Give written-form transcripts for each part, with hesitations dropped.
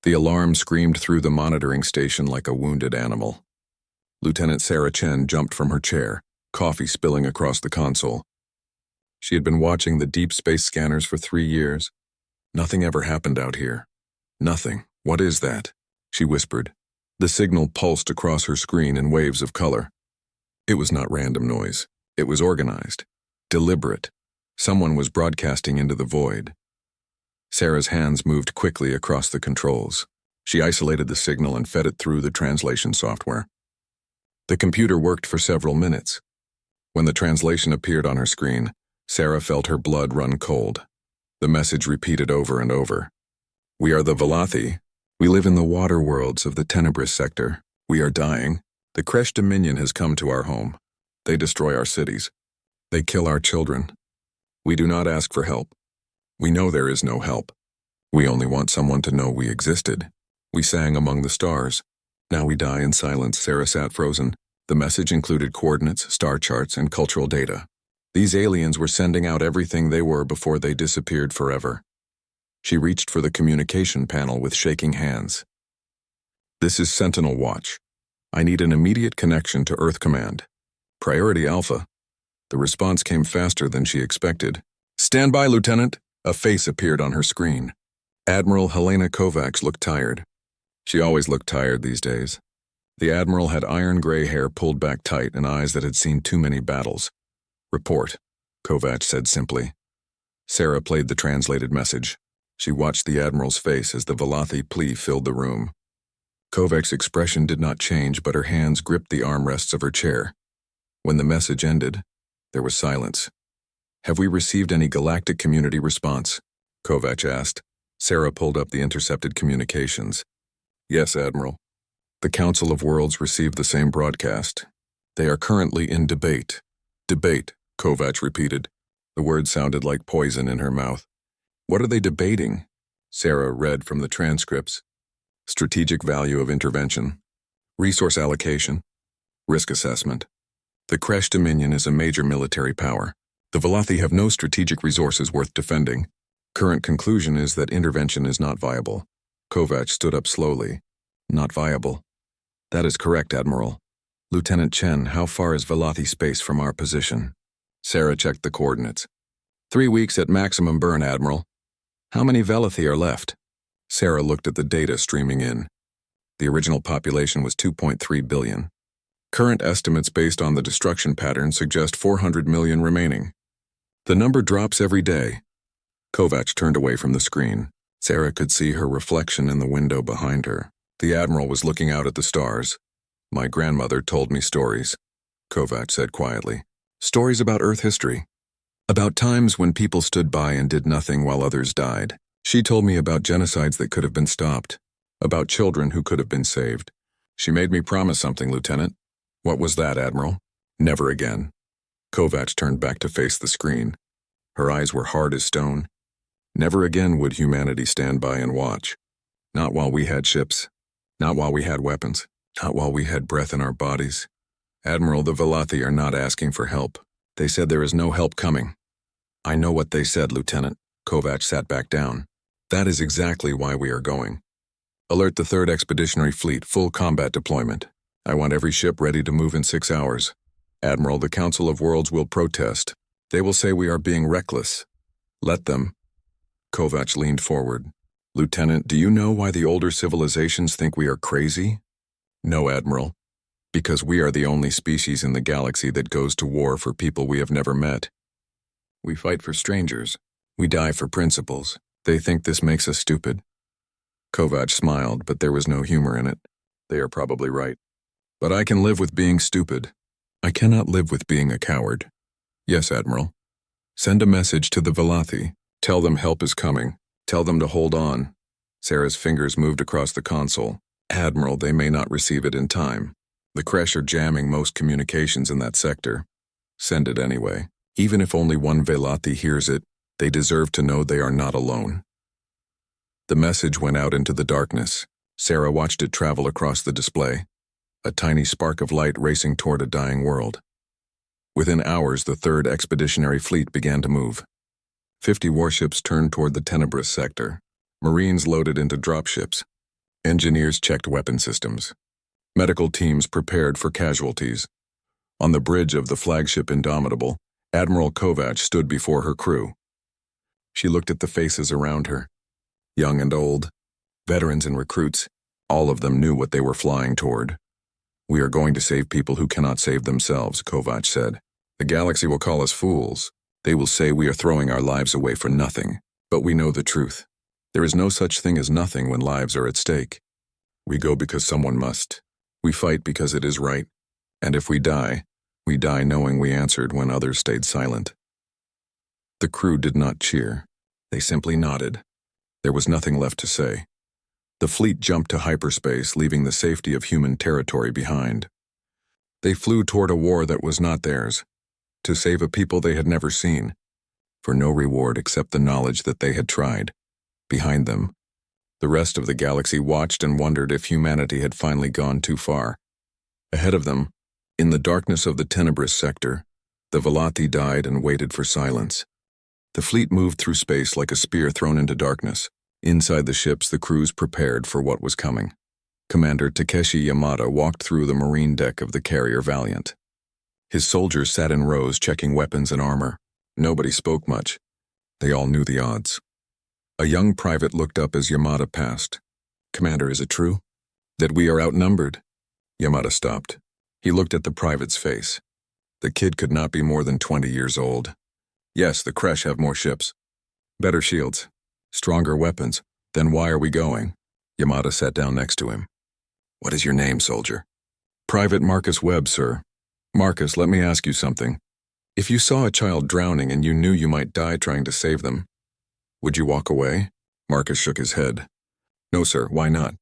The alarm screamed through the monitoring station like a wounded animal. Lieutenant Sarah Chen jumped from her chair, coffee spilling across the console. She had been watching the deep space scanners for 3 years. Nothing ever happened out here. Nothing. What is that? She whispered. The signal pulsed across her screen in waves of color. It was not random noise. It was organized, deliberate. Someone was broadcasting into the void. Sarah's hands moved quickly across the controls. She isolated the signal and fed it through the translation software. The computer worked for several minutes. When the translation appeared on her screen, Sarah felt her blood run cold. The message repeated over and over. We are the Velothi. We live in the water worlds of the Tenebris sector. We are dying. The Kresh Dominion has come to our home. They destroy our cities. They kill our children. We do not ask for help. We know there is no help. We only want someone to know we existed. We sang among the stars. Now we die in silence. Sarah sat frozen. The message included coordinates, star charts, and cultural data. These aliens were sending out everything they were before they disappeared forever. She reached for the communication panel with shaking hands. This is Sentinel Watch. I need an immediate connection to Earth Command. Priority Alpha. The response came faster than she expected. Stand by, Lieutenant. A face appeared on her screen. Admiral Helena Kovacs looked tired. She always looked tired these days. The Admiral had iron gray hair pulled back tight and eyes that had seen too many battles. Report, Kovacs said simply. Sarah played the translated message. She watched the Admiral's face as the Velothi plea filled the room. Kovacs' expression did not change, but her hands gripped the armrests of her chair. When the message ended, there was silence. Have we received any galactic community response? Kovacs asked. Sarah pulled up the intercepted communications. Yes, Admiral. The Council of Worlds received the same broadcast. They are currently in debate. Debate, Kovacs repeated. The word sounded like poison in her mouth. What are they debating? Sarah read from the transcripts. Strategic value of intervention. Resource allocation. Risk assessment. The Kresh Dominion is a major military power. The Velothi have no strategic resources worth defending. Current conclusion is that intervention is not viable. Kovacs stood up slowly. Not viable. That is correct, Admiral. Lieutenant Chen, how far is Velothi space from our position? Sarah checked the coordinates. 3 weeks at maximum burn, Admiral. How many Velothi are left? Sarah looked at the data streaming in. The original population was 2.3 billion. Current estimates based on the destruction pattern suggest 400 million remaining. The number drops every day. Kovacs turned away from the screen. Sarah could see her reflection in the window behind her. The Admiral was looking out at the stars. My grandmother told me stories, Kovacs said quietly. Stories about Earth history. About times when people stood by and did nothing while others died. She told me about genocides that could have been stopped. About children who could have been saved. She made me promise something, Lieutenant. What was that, Admiral? Never again. Kovacs turned back to face the screen. Her eyes were hard as stone. Never again would humanity stand by and watch. Not while we had ships. Not while we had weapons. Not while we had breath in our bodies. Admiral, the Velothi are not asking for help. They said there is no help coming. I know what they said, Lieutenant. Kovacs sat back down. That is exactly why we are going. Alert the 3rd Expeditionary Fleet, full combat deployment. I want every ship ready to move in 6 hours. Admiral, the Council of Worlds will protest. They will say we are being reckless. Let them. Kovacs leaned forward. Lieutenant, do you know why the older civilizations think we are crazy? No, Admiral. Because we are the only species in the galaxy that goes to war for people we have never met. We fight for strangers. We die for principles. They think this makes us stupid. Kovacs smiled, but there was no humor in it. They are probably right. But I can live with being stupid. I cannot live with being a coward. Yes, Admiral. Send a message to the Velothi. Tell them help is coming. Tell them to hold on. Sarah's fingers moved across the console. Admiral, they may not receive it in time. The Kresh are jamming most communications in that sector. Send it anyway. Even if only one Velothi hears it, they deserve to know they are not alone. The message went out into the darkness. Sarah watched it travel across the display. A tiny spark of light racing toward a dying world. Within hours, the 3rd Expeditionary Fleet began to move. 50 warships turned toward the Tenebris sector. Marines loaded into dropships. Engineers checked weapon systems. Medical teams prepared for casualties. On the bridge of the flagship Indomitable, Admiral Kovac stood before her crew. She looked at the faces around her. Young and old, veterans and recruits, all of them knew what they were flying toward. "We are going to save people who cannot save themselves," Kovac said. "The galaxy will call us fools. They will say we are throwing our lives away for nothing. But we know the truth. There is no such thing as nothing when lives are at stake. We go because someone must. We fight because it is right. And if we die knowing we answered when others stayed silent." The crew did not cheer. They simply nodded. There was nothing left to say. The fleet jumped to hyperspace, leaving the safety of human territory behind. They flew toward a war that was not theirs, to save a people they had never seen, for no reward except the knowledge that they had tried. Behind them, the rest of the galaxy watched and wondered if humanity had finally gone too far. Ahead of them, in the darkness of the tenebrous sector, the Velati died and waited for silence. The fleet moved through space like a spear thrown into darkness. Inside the ships, the crews prepared for what was coming. Commander Takeshi Yamada walked through the marine deck of the carrier Valiant. His soldiers sat in rows checking weapons and armor. Nobody spoke much. They all knew the odds. A young private looked up as Yamada passed. "Commander, is it true that we are outnumbered?" Yamada stopped. He looked at the private's face. The kid could not be more than 20 years old. "Yes, the Kresh have more ships. Better shields. Stronger weapons. Then why are we going?" Yamada sat down next to him. "What is your name, soldier?" "Private Marcus Webb, sir." "Marcus, let me ask you something. If you saw a child drowning and you knew you might die trying to save them, would you walk away?" Marcus shook his head. "No, sir. Why not?"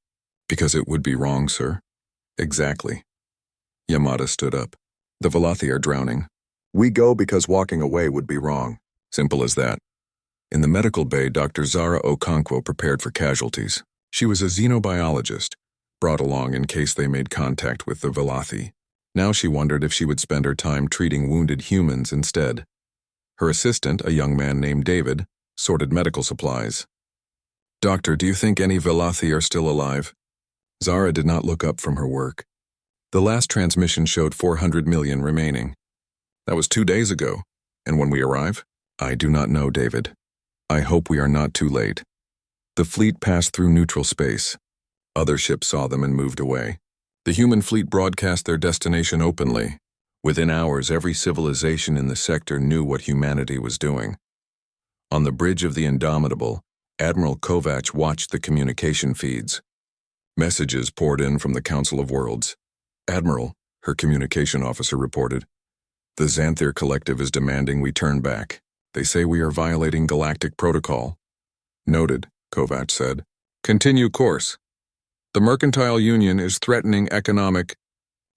"Because it would be wrong, sir." "Exactly." Yamada stood up. "The Velati are drowning. We go because walking away would be wrong. Simple as that." In the medical bay, Dr. Zara Okonkwo prepared for casualties. She was a xenobiologist, brought along in case they made contact with the Velati. Now she wondered if she would spend her time treating wounded humans instead. Her assistant, a young man named David, sorted medical supplies. "Doctor, do you think any Velati are still alive?" Zara did not look up from her work. The last transmission showed 400 million remaining. That was 2 days ago. And when we arrive? I do not know, David. I hope we are not too late. The fleet passed through neutral space. Other ships saw them and moved away. The human fleet broadcast their destination openly. Within hours, every civilization in the sector knew what humanity was doing. On the bridge of the Indomitable, Admiral Kovac watched the communication feeds. Messages poured in from the Council of Worlds. "Admiral," her communication officer reported, "the Xanthir Collective is demanding we turn back. They say we are violating galactic protocol." "Noted," Kovac said. "Continue course. The Mercantile Union is threatening economic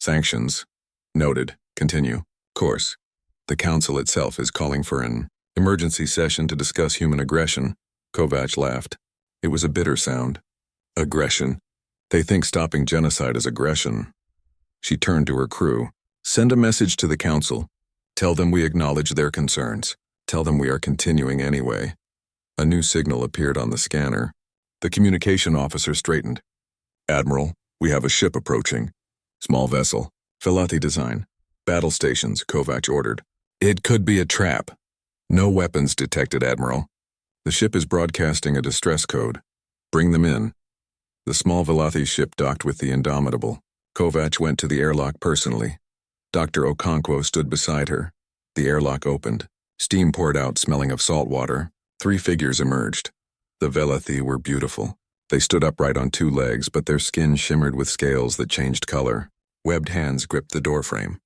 sanctions." "Noted. Continue course. The Council itself is calling for an emergency session to discuss human aggression." Kovac laughed. It was a bitter sound. Aggression. They think stopping genocide is aggression. She turned to her crew. "Send a message to the Council. Tell them we acknowledge their concerns. Tell them we are continuing anyway." A new signal appeared on the scanner. The communication officer straightened. "Admiral, we have a ship approaching. Small vessel. Velati design. Battle stations," Kovac ordered. "It could be a trap." "No weapons detected, Admiral. The ship is broadcasting a distress code. Bring them in." The small Velati ship docked with the Indomitable. Kovac went to the airlock personally. Dr. Okonkwo stood beside her. The airlock opened. Steam poured out, smelling of salt water. 3 figures emerged. The Velati were beautiful. They stood upright on 2 legs, but their skin shimmered with scales that changed color. Webbed hands gripped the doorframe.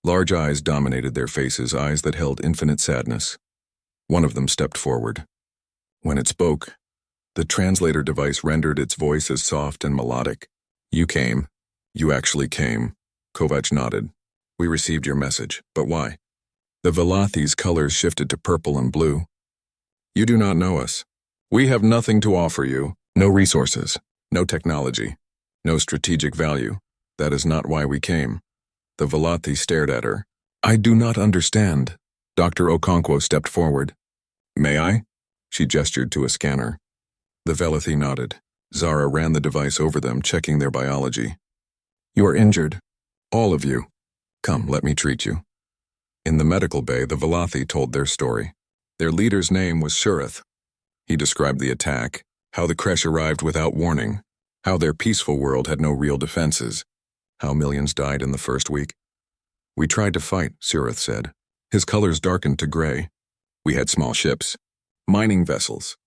Large eyes dominated their faces, eyes that held infinite sadness. One of them stepped forward. When it spoke, the translator device rendered its voice as soft and melodic. "You came. You actually came." Kovac nodded. "We received your message. But why?" The Velathi's colors shifted to purple and blue. "You do not know us. We have nothing to offer you. No resources. No technology. No strategic value. That is not why we came." The Velathi stared at her. "I do not understand." Dr. Okonkwo stepped forward. "May I?" She gestured to a scanner. The Velathi nodded. Zara ran the device over them, checking their biology. You are injured. All of you. Come, let me treat you. In the medical bay, the Velothi told their story. Their leader's name was Shurith. He described the attack, how the Kresh arrived without warning, how their peaceful world had no real defenses, how millions died in the first week. We tried to fight, Shurith said. His colors darkened to gray. We had small ships, mining vessels,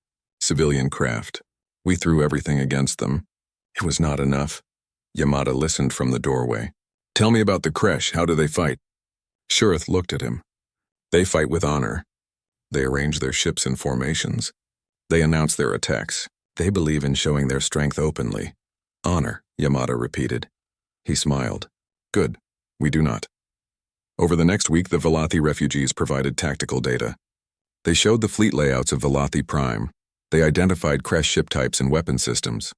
civilian craft. We threw everything against them. It was not enough. Yamada listened from the doorway. Tell me about the Kresh. How do they fight? Shurith looked at him. They fight with honor. They arrange their ships in formations. They announce their attacks. They believe in showing their strength openly. Honor, Yamada repeated. He smiled. Good. We do not. Over the next week, the Velothi refugees provided tactical data. They showed the fleet layouts of Velothi Prime. They identified Kresh ship types and weapon systems.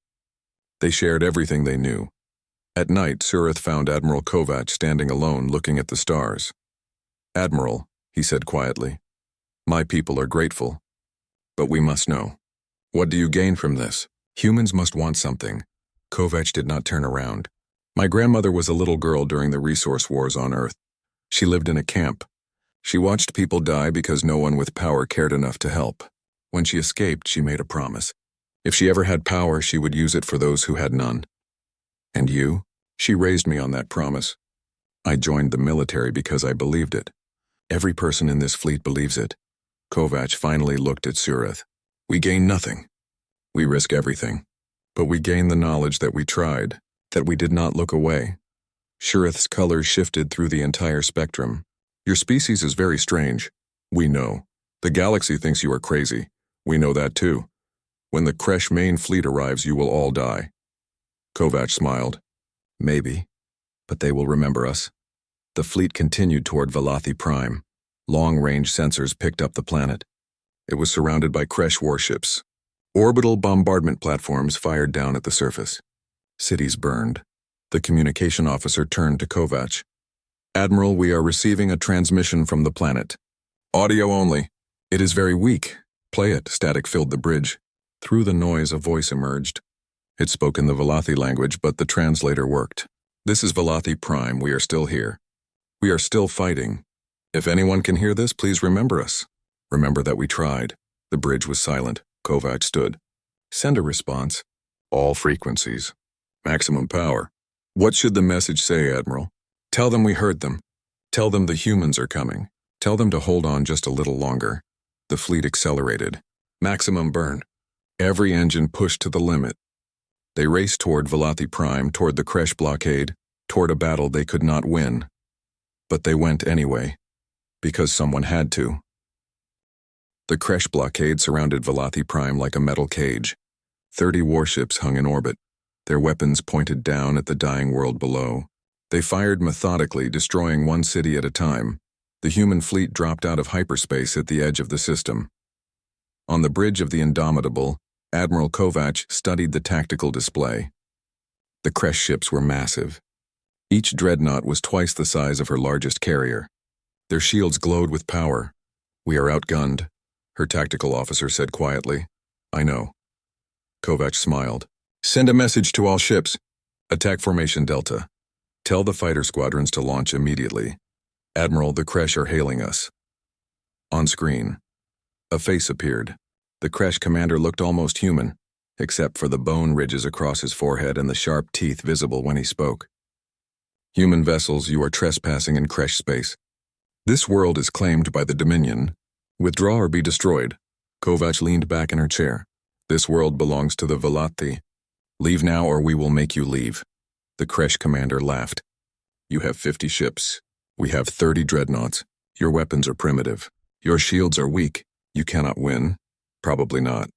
They shared everything they knew. At night, Shurith found Admiral Kovac standing alone looking at the stars. Admiral, he said quietly, my people are grateful. But we must know. What do you gain from this? Humans must want something. Kovac did not turn around. My grandmother was a little girl during the resource wars on Earth. She lived in a camp. She watched people die because no one with power cared enough to help. When she escaped, she made a promise. If she ever had power, she would use it for those who had none. And you? She raised me on that promise. I joined the military because I believed it. Every person in this fleet believes it. Kovac finally looked at Shurith. We gain nothing. We risk everything. But we gain the knowledge that we tried, that we did not look away. Shurith's colors shifted through the entire spectrum. Your species is very strange. We know. The galaxy thinks you are crazy. We know that too. When the Kresh main fleet arrives, you will all die. Kovac smiled. Maybe. But they will remember us. The fleet continued toward Velothi Prime. Long-range sensors picked up the planet. It was surrounded by Kresh warships. Orbital bombardment platforms fired down at the surface. Cities burned. The communication officer turned to Kovac. Admiral, we are receiving a transmission from the planet. Audio only. It is very weak. Play it. Static filled the bridge. Through the noise, a voice emerged. It spoke in the Velothi language, but the translator worked. This is Velothi Prime. We are still here. We are still fighting. If anyone can hear this, please remember us. Remember that we tried. The bridge was silent. Kovac stood. Send a response. All frequencies. Maximum power. What should the message say, Admiral? Tell them we heard them. Tell them the humans are coming. Tell them to hold on just a little longer. The fleet accelerated. Maximum burn. Every engine pushed to the limit. They raced toward Velothi Prime, toward the Kresh blockade, toward a battle they could not win. But they went anyway, because someone had to. The Kresh blockade surrounded Velothi Prime like a metal cage. 30 warships hung in orbit, their weapons pointed down at the dying world below. They fired methodically, destroying one city at a time. The human fleet dropped out of hyperspace at the edge of the system. On the bridge of the Indomitable, Admiral Kovac studied the tactical display. The Kresh ships were massive. Each dreadnought was twice the size of her largest carrier. Their shields glowed with power. We are outgunned, her tactical officer said quietly. I know. Kovac smiled. Send a message to all ships. Attack Formation Delta. Tell the fighter squadrons to launch immediately. Admiral, the Kresh are hailing us. On screen, a face appeared. The Kresh commander looked almost human, except for the bone ridges across his forehead and the sharp teeth visible when he spoke. Human vessels, you are trespassing in Kresh space. This world is claimed by the Dominion. Withdraw or be destroyed. Kovac leaned back in her chair. This world belongs to the Velothi. Leave now or we will make you leave. The Kresh commander laughed. You have 50 ships. We have 30 dreadnoughts. Your weapons are primitive. Your shields are weak. You cannot win. Probably not.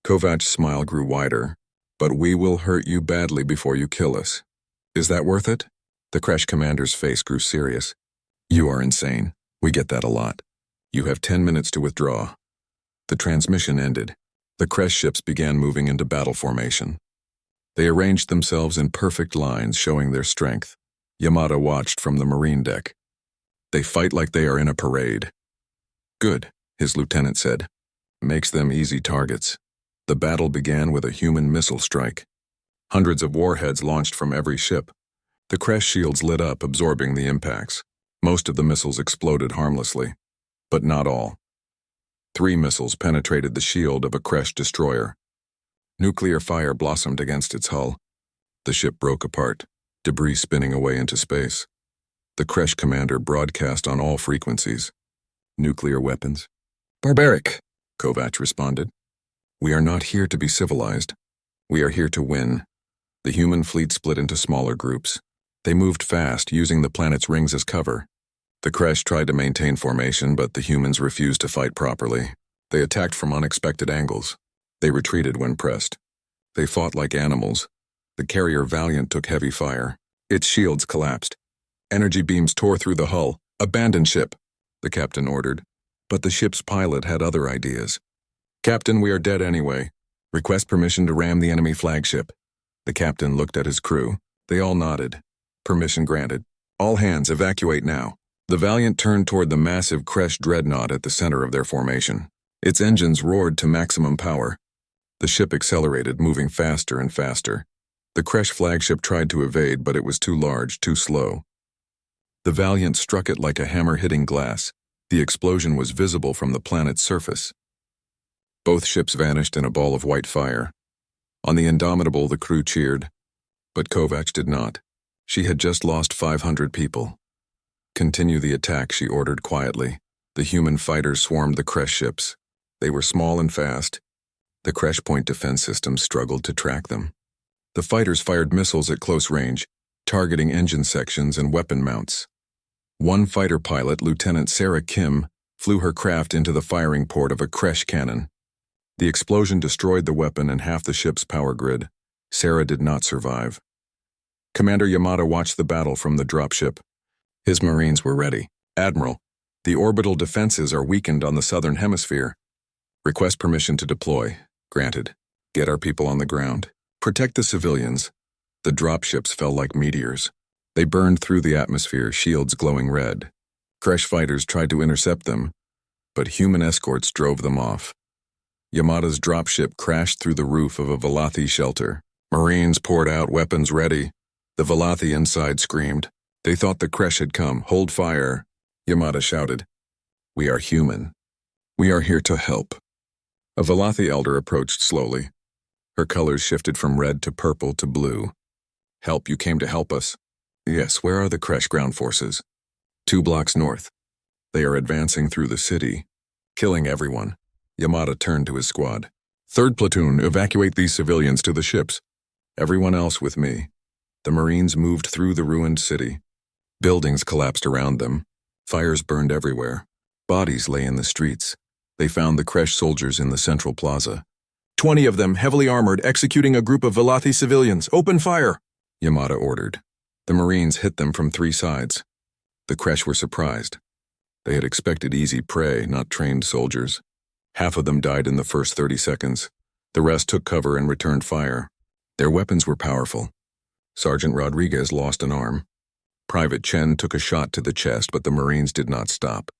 Kovac's smile grew wider. But we will hurt you badly before you kill us. Is that worth it? The Kresh commander's face grew serious. You are insane. We get that a lot. You have 10 minutes to withdraw. The transmission ended. The Kresh ships began moving into battle formation. They arranged themselves in perfect lines, showing their strength. Yamada watched from the marine deck. They fight like they are in a parade. Good, his lieutenant said. Makes them easy targets. The battle began with a human missile strike. Hundreds of warheads launched from every ship. The crash shields lit up, absorbing the impacts. Most of the missiles exploded harmlessly, but not all. 3 missiles penetrated the shield of a crash destroyer. Nuclear fire blossomed against its hull. The ship broke apart, debris spinning away into space. The crash commander broadcast on all frequencies. Nuclear weapons? Barbaric, Kovac responded. We are not here to be civilized. We are here to win. The human fleet split into smaller groups. They moved fast, using the planet's rings as cover. The crash tried to maintain formation, but the humans refused to fight properly. They attacked from unexpected angles. They retreated when pressed. They fought like animals. The carrier Valiant took heavy fire. Its shields collapsed. Energy beams tore through the hull. Abandon ship, the captain ordered. But the ship's pilot had other ideas. Captain, we are dead anyway. Request permission to ram the enemy flagship. The captain looked at his crew. They all nodded. Permission granted. All hands evacuate now. The Valiant turned toward the massive Kresh dreadnought at the center of their formation. Its engines roared to maximum power. The ship accelerated, moving faster and faster. The Kresh flagship tried to evade, but it was too large, too slow. The Valiant struck it like a hammer hitting glass. The explosion was visible from the planet's surface. Both ships vanished in a ball of white fire. On the Indomitable, the crew cheered, but Kovac did not. She had just lost 500 people. Continue the attack, she ordered quietly. The human fighters swarmed the Kresh ships. They were small and fast. The Kresh point defense systems struggled to track them. The fighters fired missiles at close range, targeting engine sections and weapon mounts. One fighter pilot, Lieutenant Sarah Kim, flew her craft into the firing port of a Kresh cannon. The explosion destroyed the weapon and half the ship's power grid. Sarah did not survive. Commander Yamada watched the battle from the dropship. His Marines were ready. Admiral, the orbital defenses are weakened on the southern hemisphere. Request permission to deploy. Granted. Get our people on the ground. Protect the civilians. The dropships fell like meteors. They burned through the atmosphere, shields glowing red. Kresh fighters tried to intercept them, but human escorts drove them off. Yamada's dropship crashed through the roof of a Velothi shelter. Marines poured out, weapons ready. The Velothi inside screamed. They thought the Kresh had come. Hold fire, Yamada shouted. We are human. We are here to help. A Velothi elder approached slowly. Her colors shifted from red to purple to blue. Help, you came to help us. Yes, where are the Kresh ground forces? 2 blocks north. They are advancing through the city, killing everyone. Yamada turned to his squad. 3rd platoon, evacuate these civilians to the ships. Everyone else with me. The Marines moved through the ruined city. Buildings collapsed around them. Fires burned everywhere. Bodies lay in the streets. They found the Kresh soldiers in the central plaza. 20 of them, heavily armored, executing a group of Velothi civilians. Open fire, Yamada ordered. The Marines hit them from 3 sides. The Kresh were surprised. They had expected easy prey, not trained soldiers. Half of them died in the first 30 seconds. The rest took cover and returned fire. Their weapons were powerful. Sergeant Rodriguez lost an arm. Private Chen took a shot to the chest, but the Marines did not stop.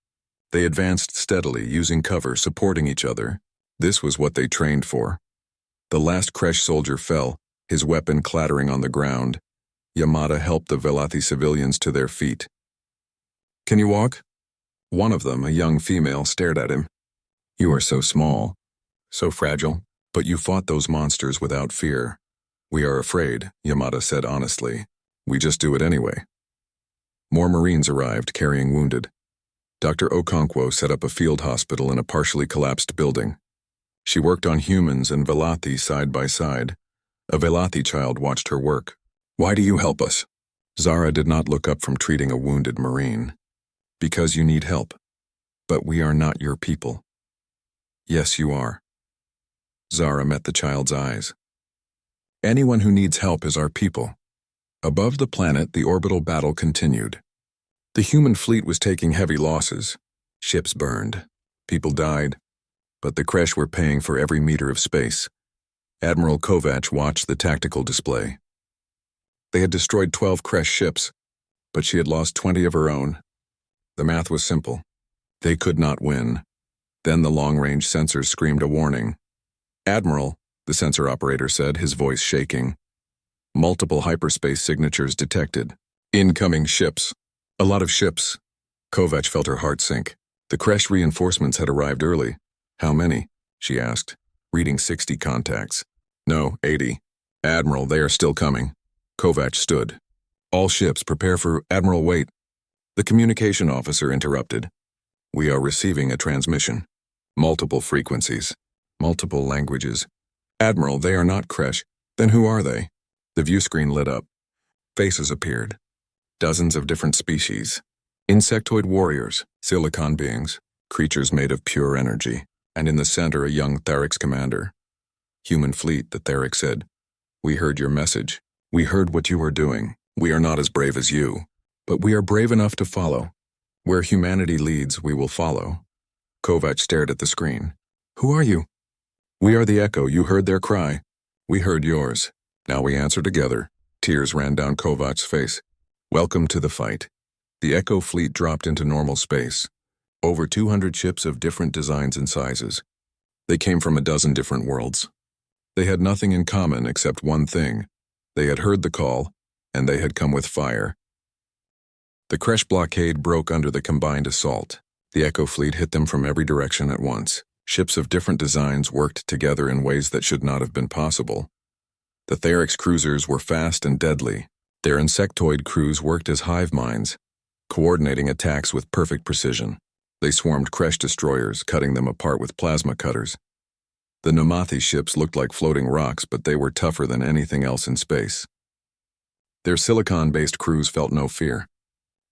They advanced steadily, using cover, supporting each other. This was what they trained for. The last Kresh soldier fell, his weapon clattering on the ground. Yamada helped the Velothi civilians to their feet. Can you walk? One of them, a young female, stared at him. You are so small, so fragile, but you fought those monsters without fear. We are afraid, Yamada said honestly. We just do it anyway. More Marines arrived, carrying wounded. Dr. Okonkwo set up a field hospital in a partially collapsed building. She worked on humans and Velothi side by side. A Velothi child watched her work. Why do you help us? Zara did not look up from treating a wounded Marine. Because you need help. But we are not your people. Yes, you are. Zara met the child's eyes. Anyone who needs help is our people. Above the planet, the orbital battle continued. The human fleet was taking heavy losses. Ships burned. People died. But the Kresh were paying for every meter of space. Admiral Kovac watched the tactical display. They had destroyed 12 Kresh ships, but she had lost 20 of her own. The math was simple. They could not win. Then the long-range sensors screamed a warning. Admiral, the sensor operator said, his voice shaking. Multiple hyperspace signatures detected. Incoming ships. A lot of ships. Kovac felt her heart sink. The Kresh reinforcements had arrived early. How many? She asked, reading 60 contacts. No, 80. Admiral, they are still coming. Kovac stood. All ships, prepare for Admiral, wait. The communication officer interrupted. We are receiving a transmission. Multiple frequencies. Multiple languages. Admiral, they are not Kresh. Then who are they? The view screen lit up. Faces appeared. Dozens of different species. Insectoid warriors, silicon beings, creatures made of pure energy, and in the center a young Tharix commander. Human fleet, the Tharix said. We heard your message. We heard what you are doing. We are not as brave as you, but we are brave enough to follow. Where humanity leads, we will follow. Kovac stared at the screen. Who are you? We are the Echo. You heard their cry. We heard yours. Now we answer together. Tears ran down Kovac's face. Welcome to the fight. The Echo fleet dropped into normal space. Over 200 ships of different designs and sizes. They came from a dozen different worlds. They had nothing in common except one thing. They had heard the call, and they had come with fire. The Kresh blockade broke under the combined assault. The Echo fleet hit them from every direction at once. Ships of different designs worked together in ways that should not have been possible. The Tharix cruisers were fast and deadly. Their insectoid crews worked as hive minds, coordinating attacks with perfect precision. They swarmed Kresh destroyers, cutting them apart with plasma cutters. The Namathi ships looked like floating rocks, but they were tougher than anything else in space. Their silicon-based crews felt no fear.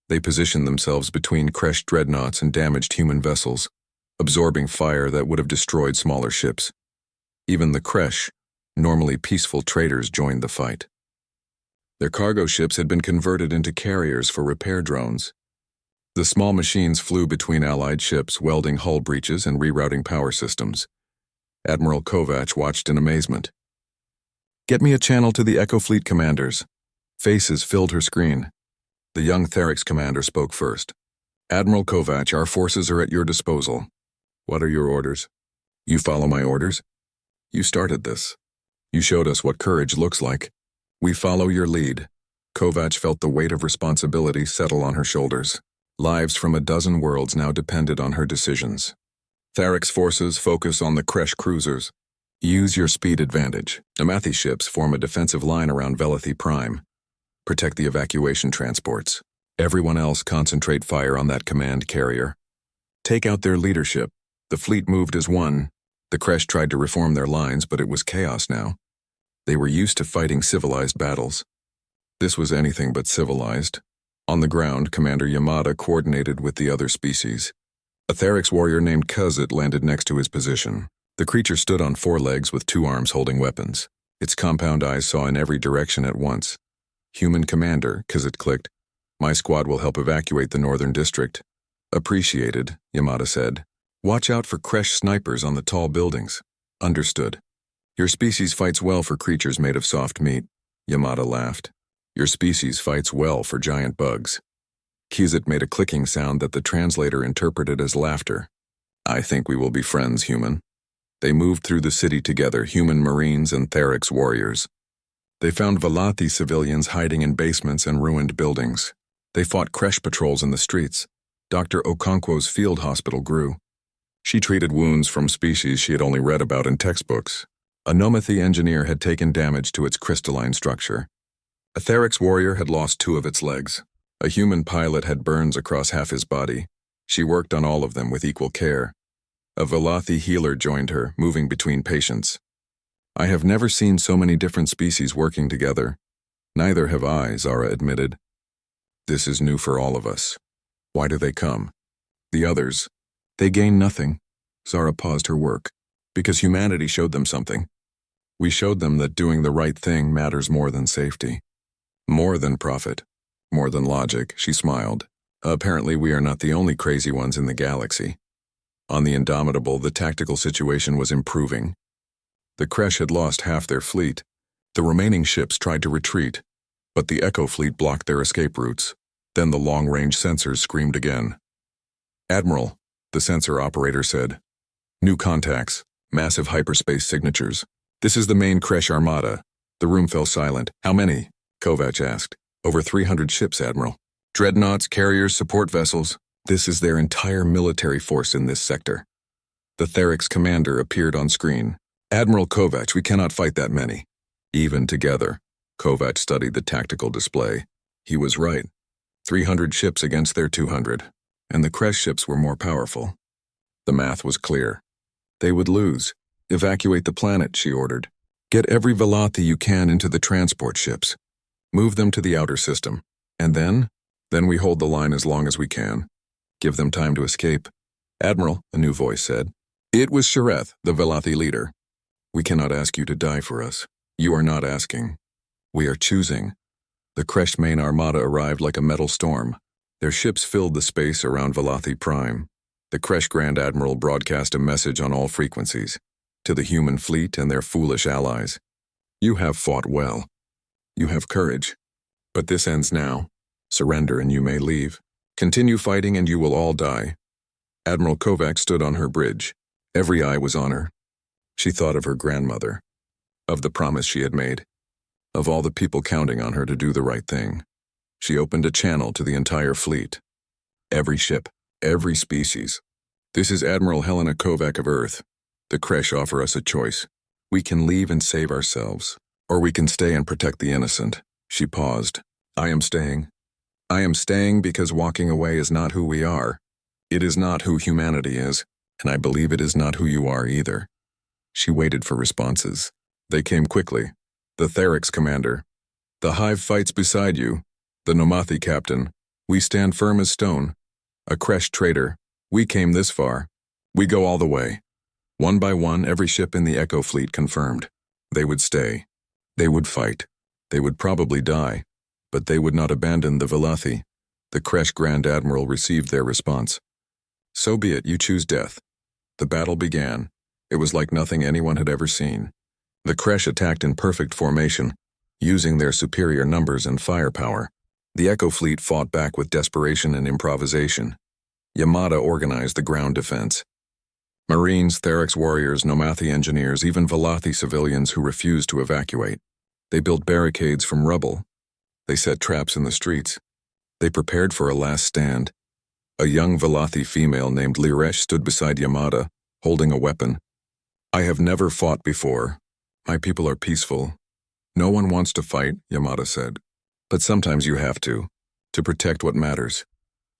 They positioned themselves between Kresh dreadnoughts and damaged human vessels, absorbing fire that would have destroyed smaller ships. Even the Kresh, normally peaceful traders, joined the fight. Their cargo ships had been converted into carriers for repair drones. The small machines flew between allied ships, welding hull breaches and rerouting power systems. Admiral Kovac watched in amazement. Get me a channel to the Echo Fleet commanders. Faces filled her screen. The young Tharix commander spoke first. Admiral Kovac, our forces are at your disposal. What are your orders? You follow my orders? You started this. You showed us what courage looks like. We follow your lead. Kovac felt the weight of responsibility settle on her shoulders. Lives from a dozen worlds now depended on her decisions. Tharix forces focus on the Kresh cruisers. Use your speed advantage. Namathi ships form a defensive line around Velathi Prime. Protect the evacuation transports. Everyone else concentrate fire on that command carrier. Take out their leadership. The fleet moved as one. The Kresh tried to reform their lines, but it was chaos now. They were used to fighting civilized battles. This was anything but civilized. On the ground, Commander Yamada coordinated with the other species. A Tharix warrior named Kuzit landed next to his position. The creature stood on 4 legs with 2 arms holding weapons. Its compound eyes saw in every direction at once. Human commander, Kuzit clicked. My squad will help evacuate the northern district. Appreciated, Yamada said. Watch out for Kresh snipers on the tall buildings. Understood. Your species fights well for creatures made of soft meat. Yamada laughed. Your species fights well for giant bugs. Kuzit made a clicking sound that the translator interpreted as laughter. I think we will be friends, human. They moved through the city together, human marines and Tharix warriors. They found Velathi civilians hiding in basements and ruined buildings. They fought Kresh patrols in the streets. Dr. Okonkwo's field hospital grew. She treated wounds from species she had only read about in textbooks. A Namathi engineer had taken damage to its crystalline structure. A Tharix warrior had lost 2 of its legs. A human pilot had burns across half his body. She worked on all of them with equal care. A Velathi healer joined her, moving between patients. I have never seen so many different species working together. Neither have I, Zara admitted. This is new for all of us. Why do they come? The others. They gain nothing. Zara paused her work. Because humanity showed them something. We showed them that doing the right thing matters more than safety. More than profit. More than logic, she smiled. Apparently we are not the only crazy ones in the galaxy. On the Indomitable, the tactical situation was improving. The Kresh had lost half their fleet. The remaining ships tried to retreat, but the Echo fleet blocked their escape routes. Then the long-range sensors screamed again. Admiral, the sensor operator said. New contacts. massive hyperspace signatures. This is the main Kresh armada. The room fell silent. How many? Kovac asked. Over 300 ships, Admiral. Dreadnoughts, carriers, support vessels. This is their entire military force in this sector. The Therix commander appeared on screen. Admiral Kovac, we cannot fight that many. Even together. Kovac studied the tactical display. He was right. 300 ships against their 200. And the Kresh ships were more powerful. The math was clear. They would lose. Evacuate the planet, she ordered. Get every Velothi you can into the transport ships. Move them to the outer system. And then we hold the line as long as we can. Give them time to escape. Admiral, a new voice said. It was Shareth, the Velothi leader. We cannot ask you to die for us. You are not asking. We are choosing. The Kresh main armada arrived like a metal storm. Their ships filled the space around Velothi Prime. The Kresh Grand Admiral broadcast a message on all frequencies. To the human fleet and their foolish allies. You have fought well. You have courage. But this ends now. Surrender and you may leave. Continue fighting and you will all die. Admiral Kovac stood on her bridge. Every eye was on her. She thought of her grandmother. Of the promise she had made. Of all the people counting on her to do the right thing. She opened a channel to the entire fleet. Every ship. Every species. This is Admiral Helena Kovac of Earth. The Kresh offer us a choice. We can leave and save ourselves. Or we can stay and protect the innocent. She paused. I am staying. I am staying because walking away is not who we are. It is not who humanity is, and I believe it is not who you are either. She waited for responses. They came quickly. The Therix commander. The Hive fights beside you. The Nomathi captain. We stand firm as stone. A Kresh traitor. We came this far. We go all the way. One by one, every ship in the Echo fleet confirmed. They would stay. They would fight. They would probably die. But they would not abandon the Velothi. The Kresh Grand Admiral received their response. So be it, you choose death. The battle began. It was like nothing anyone had ever seen. The Kresh attacked in perfect formation, using their superior numbers and firepower. The Echo fleet fought back with desperation and improvisation. Yamada organized the ground defense. Marines, Therix warriors, Nomathi engineers, even Velothi civilians who refused to evacuate. They built barricades from rubble. They set traps in the streets. They prepared for a last stand. A young Velothi female named Liresh stood beside Yamada, holding a weapon. I have never fought before. My people are peaceful. No one wants to fight, Yamada said. But sometimes you have to protect what matters.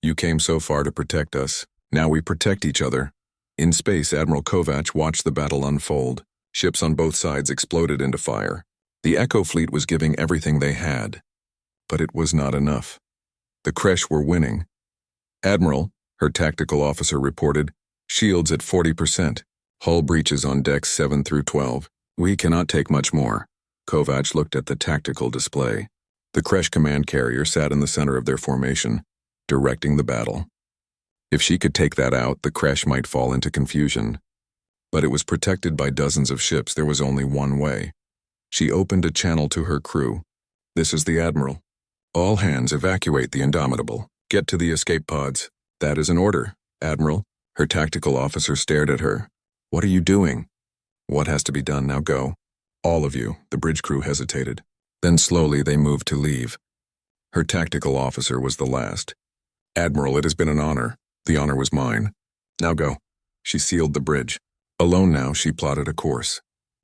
You came so far to protect us. Now we protect each other. In space, Admiral Kovac watched the battle unfold. Ships on both sides exploded into fire. The Echo fleet was giving everything they had. But it was not enough. The Kresh were winning. Admiral, her tactical officer reported, shields at 40%. Hull breaches on decks 7 through 12. We cannot take much more. Kovac looked at the tactical display. The Kresh command carrier sat in the center of their formation, directing the battle. If she could take that out, the Kresh might fall into confusion. But it was protected by dozens of ships. There was only one way. She opened a channel to her crew. This is the Admiral. All hands evacuate the Indomitable. Get to the escape pods. That is an order, Admiral. Her tactical officer stared at her. What are you doing? What has to be done? Now go. All of you, the bridge crew hesitated. Then slowly they moved to leave. Her tactical officer was the last. Admiral, it has been an honor. The honor was mine. Now go. She sealed the bridge. Alone now, she plotted a course.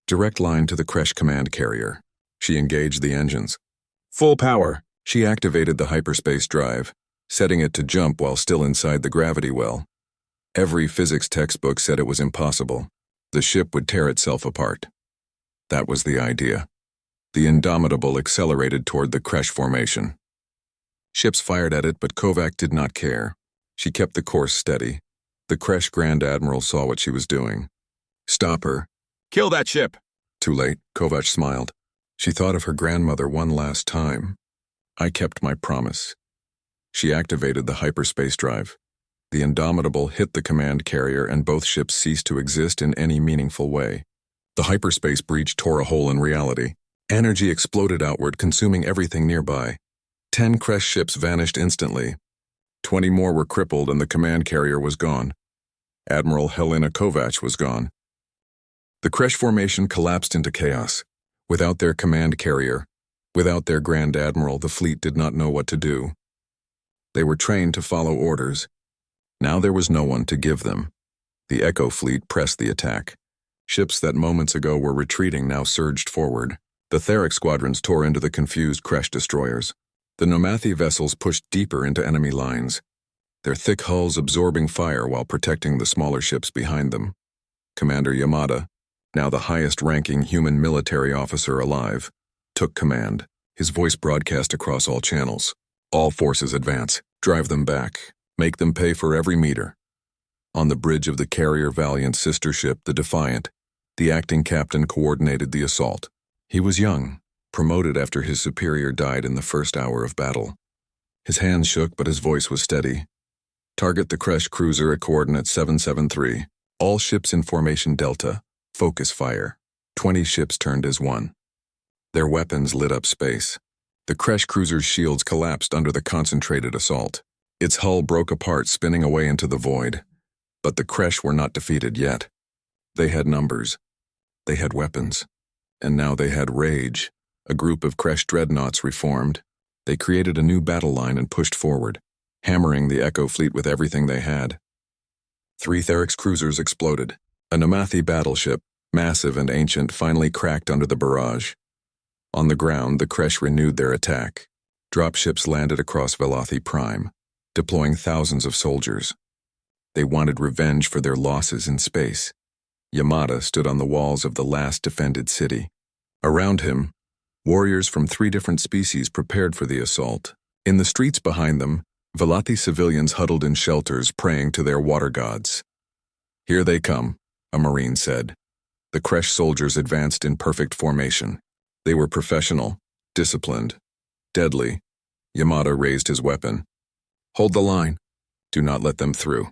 Direct line to the Kresh command carrier. She engaged the engines. Full power. She activated the hyperspace drive, setting it to jump while still inside the gravity well. Every physics textbook said it was impossible. The ship would tear itself apart. That was the idea. The Indomitable accelerated toward the Kresh formation. Ships fired at it, but Kovac did not care. She kept the course steady. The Kresh Grand Admiral saw what she was doing. Stop her. Kill that ship! Too late, Kovac smiled. She thought of her grandmother one last time. I kept my promise. She activated the hyperspace drive. The Indomitable hit the command carrier and both ships ceased to exist in any meaningful way. The hyperspace breach tore a hole in reality. Energy exploded outward, consuming everything nearby. 10 Kresh ships vanished instantly. 20 more were crippled and the command carrier was gone. Admiral Helena Kovac was gone. The Kresh formation collapsed into chaos. Without their command carrier, without their Grand Admiral, the fleet did not know what to do. They were trained to follow orders. Now there was no one to give them. The Echo fleet pressed the attack. Ships that moments ago were retreating now surged forward. The Theric squadrons tore into the confused Kresh destroyers. The Nomathi vessels pushed deeper into enemy lines, their thick hulls absorbing fire while protecting the smaller ships behind them. Commander Yamada, now the highest-ranking human military officer alive, took command. His voice broadcast across all channels. All forces advance. Drive them back. Make them pay for every meter. On the bridge of the carrier Valiant's sister ship, the Defiant, the acting captain coordinated the assault. He was young, promoted after his superior died in the first hour of battle. His hands shook, but his voice was steady. Target the Kresh cruiser at coordinate 773. All ships in formation Delta. Focus fire. 20 ships turned as one. Their weapons lit up space. The Kresh cruiser's shields collapsed under the concentrated assault. Its hull broke apart, spinning away into the void. But the Kresh were not defeated yet. They had numbers. They had weapons. And now they had rage. A group of Kresh dreadnoughts reformed. They created a new battle line and pushed forward, hammering the Echo fleet with everything they had. 3 Theric cruisers exploded. A Nomathi battleship, massive and ancient, finally cracked under the barrage. On the ground, the Kresh renewed their attack. Dropships landed across Velothi Prime, deploying thousands of soldiers. They wanted revenge for their losses in space. Yamada stood on the walls of the last defended city. Around him, warriors from 3 different species prepared for the assault. In the streets behind them, Velothi civilians huddled in shelters praying to their water gods. "Here they come," a Marine said. The Kresh soldiers advanced in perfect formation. They were professional, disciplined, deadly. Yamada raised his weapon. "Hold the line. Do not let them through."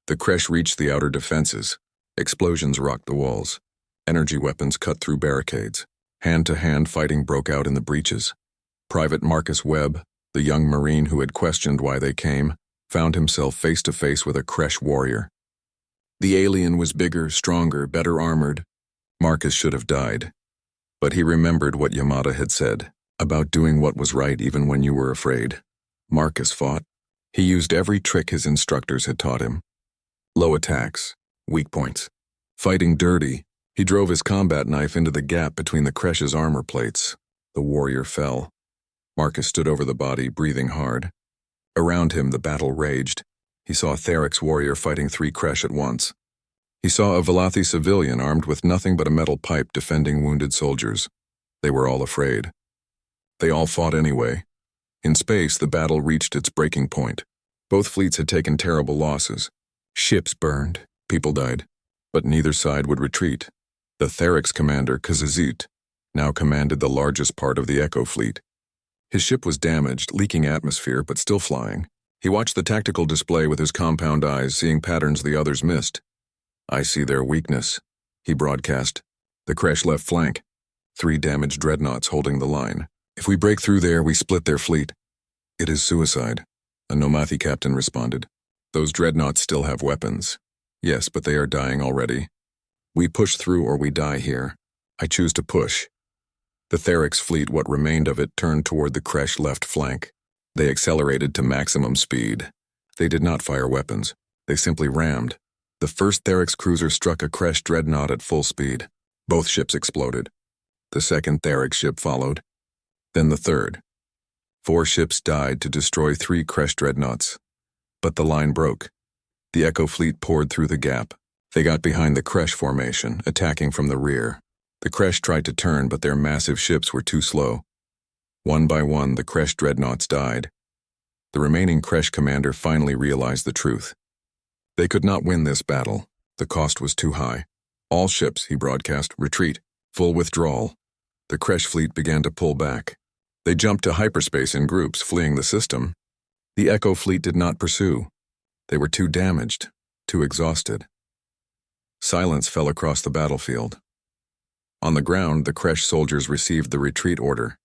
The Kresh reached the outer defenses. Explosions rocked the walls. Energy weapons cut through barricades. Hand-to-hand fighting broke out in the breaches. Private Marcus Webb, the young Marine who had questioned why they came, found himself face-to-face with a Kresh warrior. The alien was bigger, stronger, better armored. Marcus should have died. But he remembered what Yamada had said, about doing what was right even when you were afraid. Marcus fought. He used every trick his instructors had taught him. Low attacks, weak points. Fighting dirty, he drove his combat knife into the gap between the Kresh's armor plates. The warrior fell. Marcus stood over the body, breathing hard. Around him, the battle raged. He saw a Therix warrior fighting 3 Kresh at once. He saw a Velothi civilian armed with nothing but a metal pipe defending wounded soldiers. They were all afraid. They all fought anyway. In space, the battle reached its breaking point. Both fleets had taken terrible losses. Ships burned, people died, but neither side would retreat. The Therix commander, Kazazit, now commanded the largest part of the Echo fleet. His ship was damaged, leaking atmosphere, but still flying. He watched the tactical display with his compound eyes, seeing patterns the others missed. "I see their weakness," he broadcast. The Kresh left flank. 3 damaged dreadnoughts holding the line. "If we break through there, we split their fleet." "It is suicide," a Nomathi captain responded. "Those dreadnoughts still have weapons." "Yes, but they are dying already. We push through or we die here. I choose to push." The Therix fleet, what remained of it, turned toward the Kresh left flank. They accelerated to maximum speed. They did not fire weapons. They simply rammed. The first Therix cruiser struck a Kresh dreadnought at full speed. Both ships exploded. The second Therix ship followed. Then the third. 4 ships died to destroy 3 Kresh dreadnoughts. But the line broke. The Echo fleet poured through the gap. They got behind the Kresh formation, attacking from the rear. The Kresh tried to turn, but their massive ships were too slow. One by one, the Kresh dreadnoughts died. The remaining Kresh commander finally realized the truth. They could not win this battle. The cost was too high. "All ships," he broadcast, "retreat. Full withdrawal." The Kresh fleet began to pull back. They jumped to hyperspace in groups, fleeing the system. The Echo fleet did not pursue. They were too damaged, too exhausted. Silence fell across the battlefield. On the ground, the Kresh soldiers received the retreat order.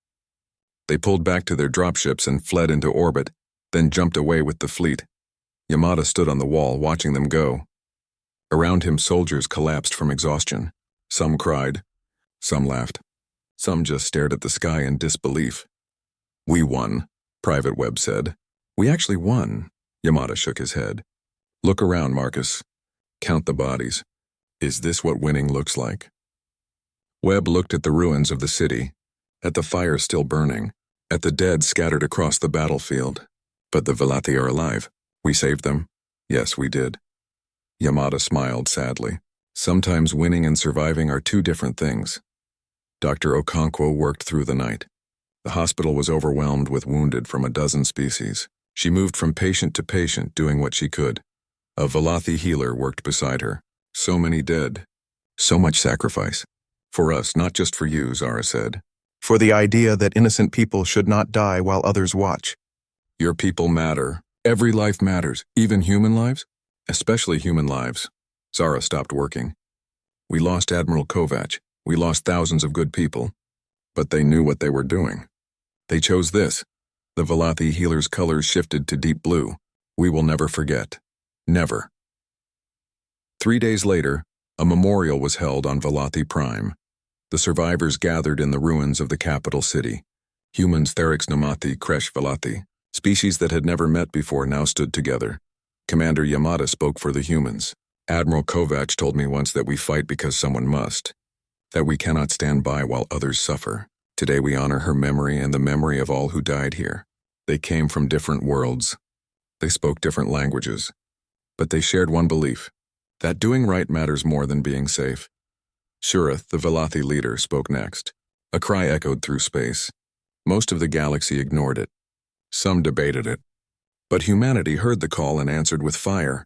They pulled back to their dropships and fled into orbit, then jumped away with the fleet. Yamada stood on the wall, watching them go. Around him, soldiers collapsed from exhaustion. Some cried. Some laughed. Some just stared at the sky in disbelief. We won, Private Webb said. We actually won, Yamada shook his head. Look around, Marcus. Count the bodies. Is this what winning looks like? Webb looked at the ruins of the city, at the fire still burning, at the dead scattered across the battlefield. But the Velati are alive. We saved them. Yes, we did. Yamada smiled sadly. Sometimes winning and surviving are two different things. Dr. Okonkwo worked through the night. The hospital was overwhelmed with wounded from a dozen species. She moved from patient to patient, doing what she could. A Velati healer worked beside her. So many dead. So much sacrifice. For us, not just for you, Zara said. For the idea that innocent people should not die while others watch. Your people matter. Every life matters, even human lives? Especially human lives. Zara stopped working. We lost Admiral Kovac. We lost thousands of good people. But they knew what they were doing. They chose this. The Velati healer's colors shifted to deep blue. We will never forget. Never. 3 days later, a memorial was held on Velati Prime. The survivors gathered in the ruins of the capital city. Humans Therix Nomati Kresh Velati, species that had never met before, now stood together. Commander Yamada spoke for the humans. Admiral Kovac told me once that we fight because someone must. That we cannot stand by while others suffer. Today we honor her memory and the memory of all who died here. They came from different worlds. They spoke different languages. But they shared one belief, that doing right matters more than being safe. Shurath, the Velati leader, spoke next. A cry echoed through space. Most of the galaxy ignored it. Some debated it. But humanity heard the call and answered with fire.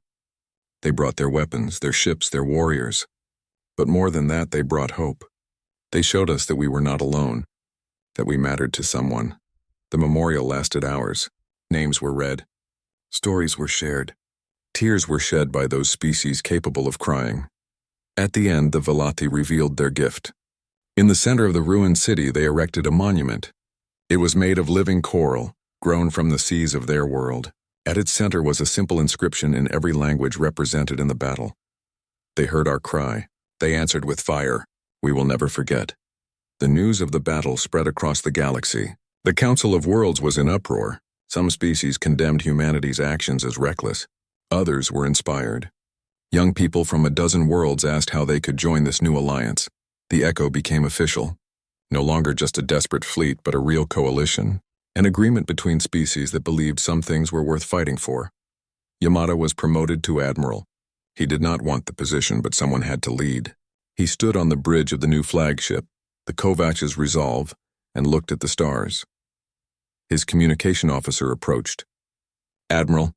They brought their weapons, their ships, their warriors. But more than that, they brought hope. They showed us that we were not alone, that we mattered to someone. The memorial lasted hours. Names were read. Stories were shared. Tears were shed by those species capable of crying. At the end, the Velati revealed their gift. In the center of the ruined city, they erected a monument. It was made of living coral, grown from the seas of their world. At its center was a simple inscription in every language represented in the battle. They heard our cry. They answered with fire. We will never forget. The news of the battle spread across the galaxy. The Council of Worlds was in uproar. Some species condemned humanity's actions as reckless. Others were inspired. Young people from a dozen worlds asked how they could join this new alliance. The Echo became official. No longer just a desperate fleet, but a real coalition. An agreement between species that believed some things were worth fighting for. Yamada was promoted to admiral. He did not want the position, but someone had to lead. He stood on the bridge of the new flagship, the Kovac's Resolve, and looked at the stars. His communication officer approached. Admiral,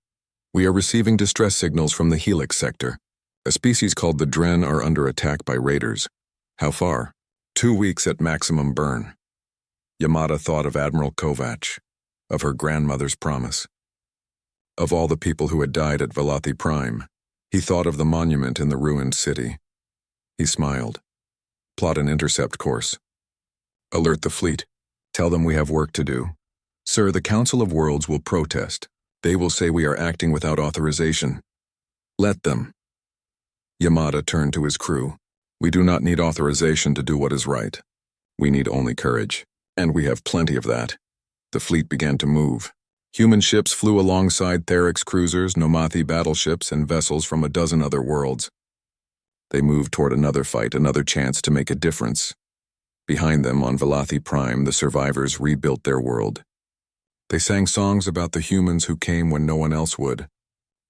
we are receiving distress signals from the Helix sector. A species called the Dren are under attack by raiders. How far? 2 weeks at maximum burn. Yamada thought of Admiral Kovac, of her grandmother's promise. Of all the people who had died at Velati Prime, he thought of the monument in the ruined city. He smiled. Plot an intercept course. Alert the fleet. Tell them we have work to do. Sir, the Council of Worlds will protest. They will say we are acting without authorization. Let them. Yamada turned to his crew. We do not need authorization to do what is right. We need only courage. And we have plenty of that. The fleet began to move. Human ships flew alongside Therix cruisers, Nomathi battleships, and vessels from a dozen other worlds. They moved toward another fight, another chance to make a difference. Behind them, on Velati Prime, the survivors rebuilt their world. They sang songs about the humans who came when no one else would.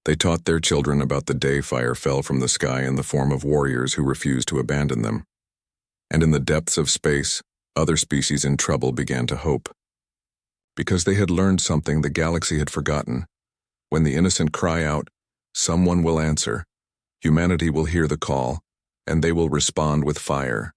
They taught their children about the day fire fell from the sky in the form of warriors who refused to abandon them. And in the depths of space, other species in trouble began to hope. Because they had learned something the galaxy had forgotten. When the innocent cry out, someone will answer. Humanity will hear the call, and they will respond with fire.